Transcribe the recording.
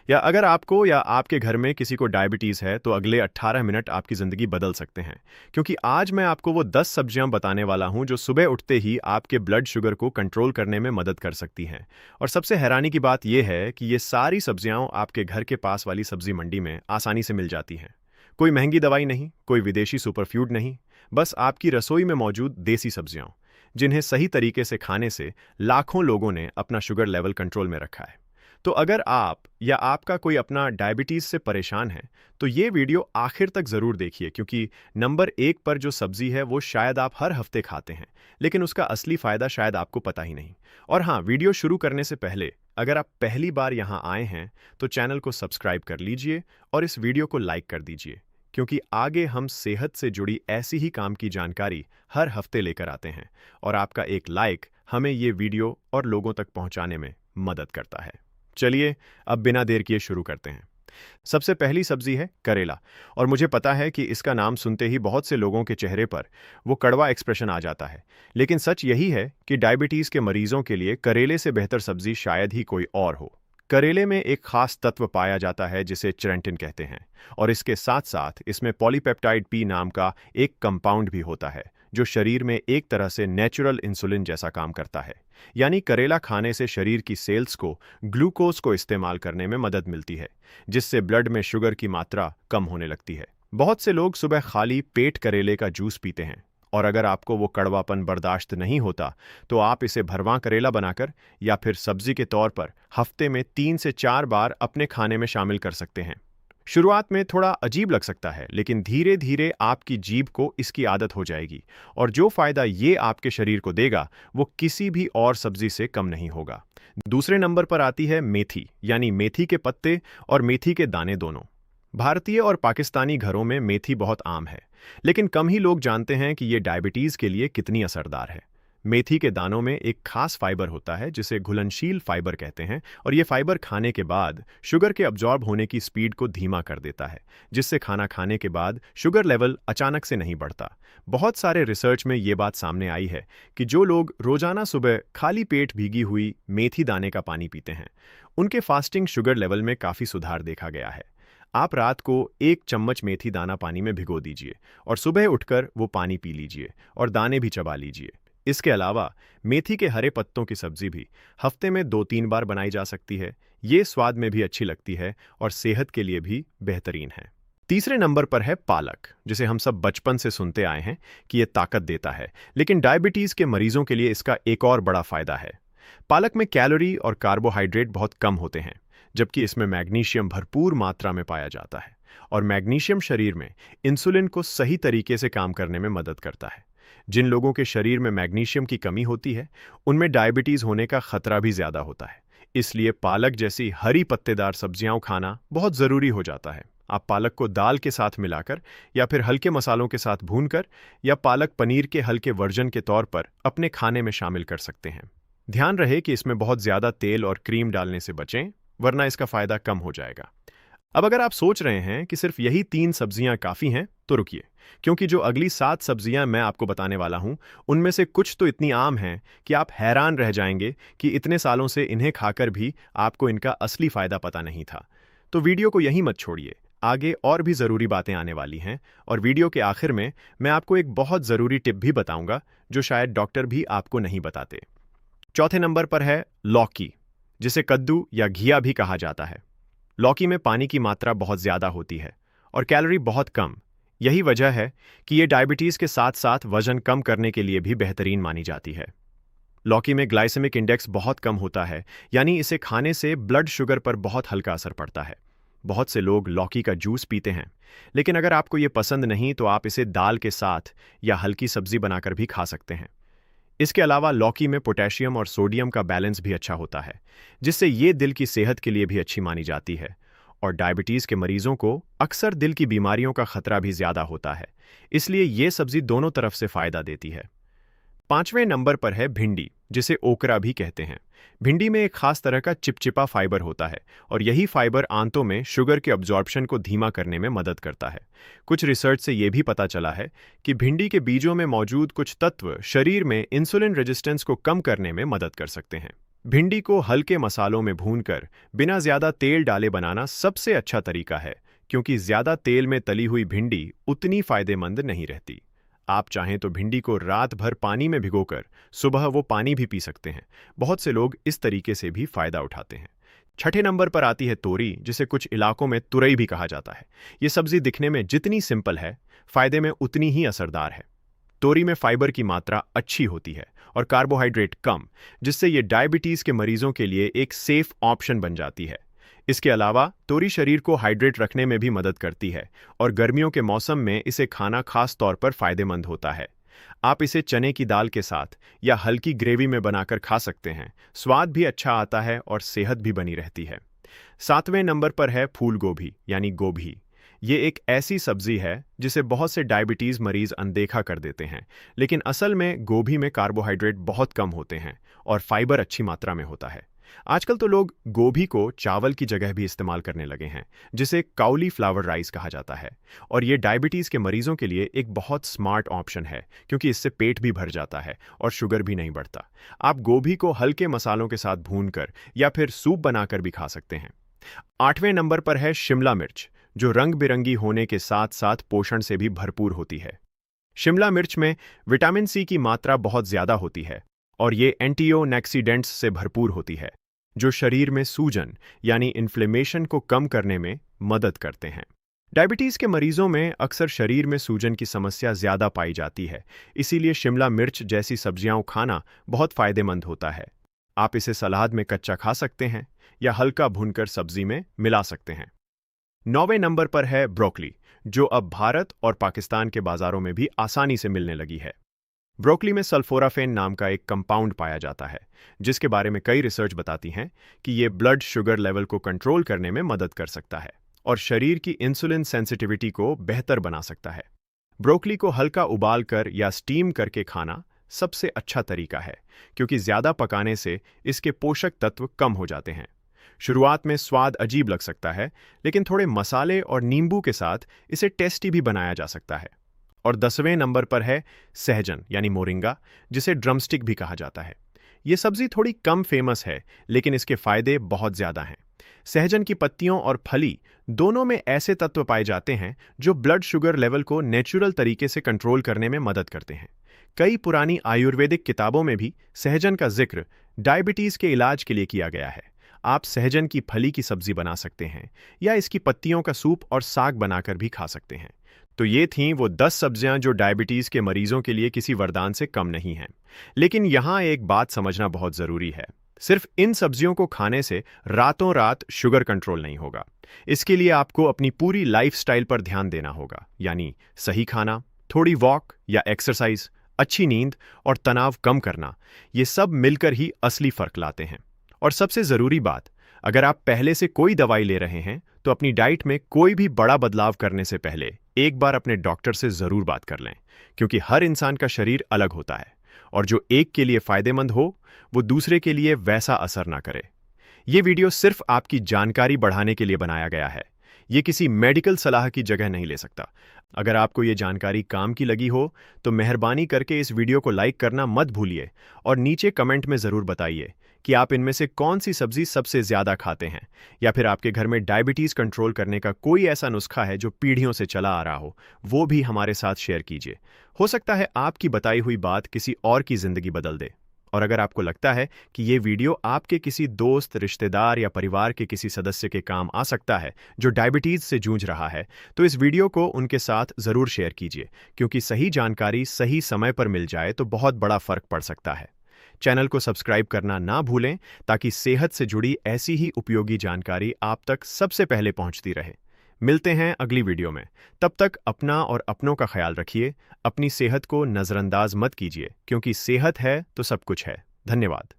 या अगर आपको या आपके घर में किसी को डायबिटीज़ है तो अगले 18 मिनट आपकी ज़िंदगी बदल सकते हैं, क्योंकि आज मैं आपको वो 10 सब्जियां बताने वाला हूं जो सुबह उठते ही आपके ब्लड शुगर को कंट्रोल करने में मदद कर सकती हैं। और सबसे हैरानी की बात यह है कि ये सारी सब्जियां आपके घर के पास वाली सब्जी मंडी में आसानी से मिल जाती हैं। कोई महंगी दवाई नहीं, कोई विदेशी सुपरफ्यूड नहीं, बस आपकी रसोई में मौजूद देसी सब्जियां, जिन्हें सही तरीके से खाने से लाखों लोगों ने अपना शुगर लेवल कंट्रोल में रखा है। तो अगर आप या आपका कोई अपना डायबिटीज से परेशान है तो ये वीडियो आखिर तक जरूर देखिए, क्योंकि नंबर 1 पर जो सब्जी है वो शायद आप हर हफ्ते खाते हैं, लेकिन उसका असली फायदा शायद आपको पता ही नहीं। और हाँ, वीडियो शुरू करने से पहले अगर आप पहली बार यहाँ आए हैं तो चैनल को सब्सक्राइब कर लीजिए और इस वीडियो को लाइक कर दीजिए, क्योंकि आगे हम सेहत से जुड़ी ऐसी ही काम की जानकारी हर हफ्ते लेकर आते हैं और आपका एक लाइक हमें ये वीडियो और लोगों तक पहुंचाने में मदद करता है। चलिए अब बिना देर किए शुरू करते हैं। सबसे पहली सब्जी है करेला। और मुझे पता है कि इसका नाम सुनते ही बहुत से लोगों के चेहरे पर वो कड़वा एक्सप्रेशन आ जाता है, लेकिन सच यही है कि डायबिटीज के मरीजों के लिए करेले से बेहतर सब्जी शायद ही कोई और हो। करेले में एक खास तत्व पाया जाता है जिसे चिरेंटिन कहते हैं, और इसके साथ साथ इसमें पॉलीपेप्टाइड पी नाम का एक कंपाउंड भी होता है जो शरीर में एक तरह से नेचुरल इंसुलिन जैसा काम करता है। यानी करेला खाने से शरीर की सेल्स को ग्लूकोज को इस्तेमाल करने में मदद मिलती है, जिससे ब्लड में शुगर की मात्रा कम होने लगती है। बहुत से लोग सुबह खाली पेट करेले का जूस पीते हैं, और अगर आपको वो कड़वापन बर्दाश्त नहीं होता तो आप इसे भरवां करेला बनाकर या फिर सब्जी के तौर पर हफ्ते में 3 से 4 बार अपने खाने में शामिल कर सकते हैं। शुरुआत में थोड़ा अजीब लग सकता है, लेकिन धीरे धीरे आपकी जीभ को इसकी आदत हो जाएगी, और जो फायदा ये आपके शरीर को देगा वो किसी भी और सब्जी से कम नहीं होगा। दूसरे नंबर पर आती है मेथी, यानी मेथी के पत्ते और मेथी के दाने दोनों। भारतीय और पाकिस्तानी घरों में मेथी बहुत आम है, लेकिन कम ही लोग जानते हैं कि ये डायबिटीज के लिए कितनी असरदार है। मेथी के दानों में एक खास फाइबर होता है जिसे घुलनशील फाइबर कहते हैं, और ये फाइबर खाने के बाद शुगर के अब्जॉर्ब होने की स्पीड को धीमा कर देता है, जिससे खाना खाने के बाद शुगर लेवल अचानक से नहीं बढ़ता। बहुत सारे रिसर्च में ये बात सामने आई है कि जो लोग रोजाना सुबह खाली पेट भीगी हुई मेथी दाने का पानी पीते हैं, उनके फास्टिंग शुगर लेवल में काफ़ी सुधार देखा गया है। आप रात को 1 चम्मच मेथी दाना पानी में भिगो दीजिए और सुबह उठकर वो पानी पी लीजिए और दाने भी चबा लीजिए। इसके अलावा मेथी के हरे पत्तों की सब्जी भी हफ्ते में 2-3 बार बनाई जा सकती है। ये स्वाद में भी अच्छी लगती है और सेहत के लिए भी बेहतरीन है। तीसरे नंबर पर है पालक, जिसे हम सब बचपन से सुनते आए हैं कि ये ताकत देता है, लेकिन डायबिटीज के मरीजों के लिए इसका एक और बड़ा फायदा है। पालक में कैलोरी और कार्बोहाइड्रेट बहुत कम होते हैं, जबकि इसमें मैग्नीशियम भरपूर मात्रा में पाया जाता है, और मैग्नीशियम शरीर में इंसुलिन को सही तरीके से काम करने में मदद करता है। जिन लोगों के शरीर में मैग्नीशियम की कमी होती है, उनमें डायबिटीज होने का खतरा भी ज्यादा होता है। इसलिए पालक जैसी हरी पत्तेदार सब्जियां खाना बहुत जरूरी हो जाता है। आप पालक को दाल के साथ मिलाकर या फिर हल्के मसालों के साथ भूनकर या पालक पनीर के हल्के वर्जन के तौर पर अपने खाने में शामिल कर सकते हैं। ध्यान रहे कि इसमें बहुत ज्यादा तेल और क्रीम डालने से बचें, वरना इसका फायदा कम हो जाएगा। अब अगर आप सोच रहे हैं कि सिर्फ यही 3 सब्जियां काफी हैं, तो रुकिए, क्योंकि जो अगली 7 सब्जियां मैं आपको बताने वाला हूं, उनमें से कुछ तो इतनी आम हैं कि आप हैरान रह जाएंगे कि इतने सालों से इन्हें खाकर भी आपको इनका असली फायदा पता नहीं था। तो वीडियो को यहीं मत छोड़िए, आगे और भी जरूरी बातें आने वाली हैं, और वीडियो के आखिर में मैं आपको एक बहुत जरूरी टिप भी बताऊंगा जो शायद डॉक्टर भी आपको नहीं बताते। चौथे नंबर पर है लौकी, जिसे कद्दू या घिया भी कहा जाता है। लौकी में पानी की मात्रा बहुत ज्यादा होती है और कैलोरी बहुत कम। यही वजह है कि ये डायबिटीज के साथ साथ वजन कम करने के लिए भी बेहतरीन मानी जाती है। लौकी में ग्लाइसेमिक इंडेक्स बहुत कम होता है, यानी इसे खाने से ब्लड शुगर पर बहुत हल्का असर पड़ता है। बहुत से लोग लौकी का जूस पीते हैं, लेकिन अगर आपको ये पसंद नहीं तो आप इसे दाल के साथ या हल्की सब्जी बनाकर भी खा सकते हैं। इसके अलावा लौकी में पोटेशियम और सोडियम का बैलेंस भी अच्छा होता है, जिससे ये दिल की सेहत के लिए भी अच्छी मानी जाती है, और डायबिटीज के मरीजों को अक्सर दिल की बीमारियों का खतरा भी ज्यादा होता है, इसलिए ये सब्जी दोनों तरफ से फायदा देती है। 5वें नंबर पर है भिंडी, जिसे ओकरा भी कहते हैं। भिंडी में एक खास तरह का चिपचिपा फाइबर होता है, और यही फाइबर आंतों में शुगर के अब्जॉर्प्शन को धीमा करने में मदद करता है। कुछ रिसर्च से यह भी पता चला है कि भिंडी के बीजों में मौजूद कुछ तत्व शरीर में इंसुलिन रेजिस्टेंस को कम करने में मदद कर सकते हैं। भिंडी को हल्के मसालों में भूनकर बिना ज़्यादा तेल डाले बनाना सबसे अच्छा तरीका है, क्योंकि ज़्यादा तेल में तली हुई भिंडी उतनी फायदेमंद नहीं रहती। आप चाहें तो भिंडी को रात भर पानी में भिगोकर सुबह वो पानी भी पी सकते हैं। बहुत से लोग इस तरीके से भी फायदा उठाते हैं। छठे नंबर पर आती है तोरी, जिसे कुछ इलाकों में तुरई भी कहा जाता है। ये सब्जी दिखने में जितनी सिंपल है, फायदे में उतनी ही असरदार है। तोरी में फाइबर की मात्रा अच्छी होती है और कार्बोहाइड्रेट कम, जिससे ये डायबिटीज के मरीजों के लिए एक सेफ ऑप्शन बन जाती है। इसके अलावा तोरी शरीर को हाइड्रेट रखने में भी मदद करती है और गर्मियों के मौसम में इसे खाना खास तौर पर फायदेमंद होता है। आप इसे चने की दाल के साथ या हल्की ग्रेवी में बनाकर खा सकते हैं। स्वाद भी अच्छा आता है और सेहत भी बनी रहती है। सातवें नंबर पर है फूल गोभी यानी गोभी। ये एक ऐसी सब्जी है जिसे बहुत से डायबिटीज मरीज अनदेखा कर देते हैं, लेकिन असल में गोभी में कार्बोहाइड्रेट बहुत कम होते हैं और फाइबर अच्छी मात्रा में होता है। आजकल तो लोग गोभी को चावल की जगह भी इस्तेमाल करने लगे हैं, जिसे काउली फ्लावर राइस कहा जाता है। और ये डायबिटीज के मरीजों के लिए एक बहुत स्मार्ट ऑप्शन है, क्योंकि इससे पेट भी भर जाता है और शुगर भी नहीं बढ़ता। आप गोभी को हल्के मसालों के साथ भूनकर या फिर सूप बनाकर भी खा सकते हैं। आठवें नंबर पर है शिमला मिर्च, जो रंग बिरंगी होने के साथ साथ पोषण से भी भरपूर होती है। शिमला मिर्च में विटामिन सी की मात्रा बहुत ज्यादा होती है और ये एंटीओक्सीडेंट्स से भरपूर होती है, जो शरीर में सूजन यानी इन्फ्लेमेशन को कम करने में मदद करते हैं। डायबिटीज के मरीजों में अक्सर शरीर में सूजन की समस्या ज्यादा पाई जाती है, इसीलिए शिमला मिर्च जैसी सब्जियां खाना बहुत फायदेमंद होता है। आप इसे सलाद में कच्चा खा सकते हैं या हल्का भूनकर सब्जी में मिला सकते हैं। 9वें नंबर पर है ब्रोकली, जो अब भारत और पाकिस्तान के बाजारों में भी आसानी से मिलने लगी है। ब्रोकली में सल्फोराफेन नाम का एक कंपाउंड पाया जाता है, जिसके बारे में कई रिसर्च बताती हैं कि ये ब्लड शुगर लेवल को कंट्रोल करने में मदद कर सकता है और शरीर की इंसुलिन सेंसिटिविटी को बेहतर बना सकता है। ब्रोकली को हल्का उबाल कर या स्टीम करके खाना सबसे अच्छा तरीका है, क्योंकि ज़्यादा पकाने से इसके पोषक तत्व कम हो जाते हैं। शुरुआत में स्वाद अजीब लग सकता है, लेकिन थोड़े मसाले और नींबू के साथ इसे टेस्टी भी बनाया जा सकता है। और 10वें नंबर पर है सहजन यानी मोरिंगा, जिसे ड्रमस्टिक भी कहा जाता है। ये सब्जी थोड़ी कम फेमस है, लेकिन इसके फायदे बहुत ज़्यादा हैं। सहजन की पत्तियों और फली दोनों में ऐसे तत्व पाए जाते हैं जो ब्लड शुगर लेवल को नेचुरल तरीके से कंट्रोल करने में मदद करते हैं। कई पुरानी आयुर्वेदिक किताबों में भी सहजन का जिक्र डायबिटीज़ के इलाज के लिए किया गया है। आप सहजन की फली की सब्जी बना सकते हैं या इसकी पत्तियों का सूप और साग बनाकर भी खा सकते हैं। तो ये थीं वो 10 सब्जियां जो डायबिटीज़ के मरीजों के लिए किसी वरदान से कम नहीं हैं। लेकिन यहाँ एक बात समझना बहुत ज़रूरी है, सिर्फ इन सब्जियों को खाने से रातों रात शुगर कंट्रोल नहीं होगा। इसके लिए आपको अपनी पूरी लाइफस्टाइल पर ध्यान देना होगा, यानी सही खाना, थोड़ी वॉक या एक्सरसाइज, अच्छी नींद और तनाव कम करना। ये सब मिलकर ही असली फ़र्क लाते हैं। और सबसे ज़रूरी बात, अगर आप पहले से कोई दवाई ले रहे हैं तो अपनी डाइट में कोई भी बड़ा बदलाव करने से पहले एक बार अपने डॉक्टर से ज़रूर बात कर लें, क्योंकि हर इंसान का शरीर अलग होता है और जो एक के लिए फ़ायदेमंद हो वो दूसरे के लिए वैसा असर ना करे। ये वीडियो सिर्फ आपकी जानकारी बढ़ाने के लिए बनाया गया है। ये किसी मेडिकल सलाह की जगह नहीं ले सकता। अगर आपको ये जानकारी काम की लगी हो तो मेहरबानी करके इस वीडियो को लाइक करना मत भूलिए और नीचे कमेंट में ज़रूर बताइए कि आप इनमें से कौन सी सब्जी सबसे ज़्यादा खाते हैं, या फिर आपके घर में डायबिटीज़ कंट्रोल करने का कोई ऐसा नुस्खा है जो पीढ़ियों से चला आ रहा हो, वो भी हमारे साथ शेयर कीजिए। हो सकता है आपकी बताई हुई बात किसी और की ज़िंदगी बदल दे। और अगर आपको लगता है कि ये वीडियो आपके किसी दोस्त, रिश्तेदार या परिवार के किसी सदस्य के काम आ सकता है जो डायबिटीज़ से जूझ रहा है, तो इस वीडियो को उनके साथ ज़रूर शेयर कीजिए, क्योंकि सही जानकारी सही समय पर मिल जाए तो बहुत बड़ा फ़र्क पड़ सकता है। चैनल को सब्सक्राइब करना ना भूलें, ताकि सेहत से जुड़ी ऐसी ही उपयोगी जानकारी आप तक सबसे पहले पहुंचती रहे। मिलते हैं अगली वीडियो में। तब तक अपना और अपनों का ख्याल रखिए। अपनी सेहत को नज़रअंदाज मत कीजिए, क्योंकि सेहत है तो सब कुछ है। धन्यवाद।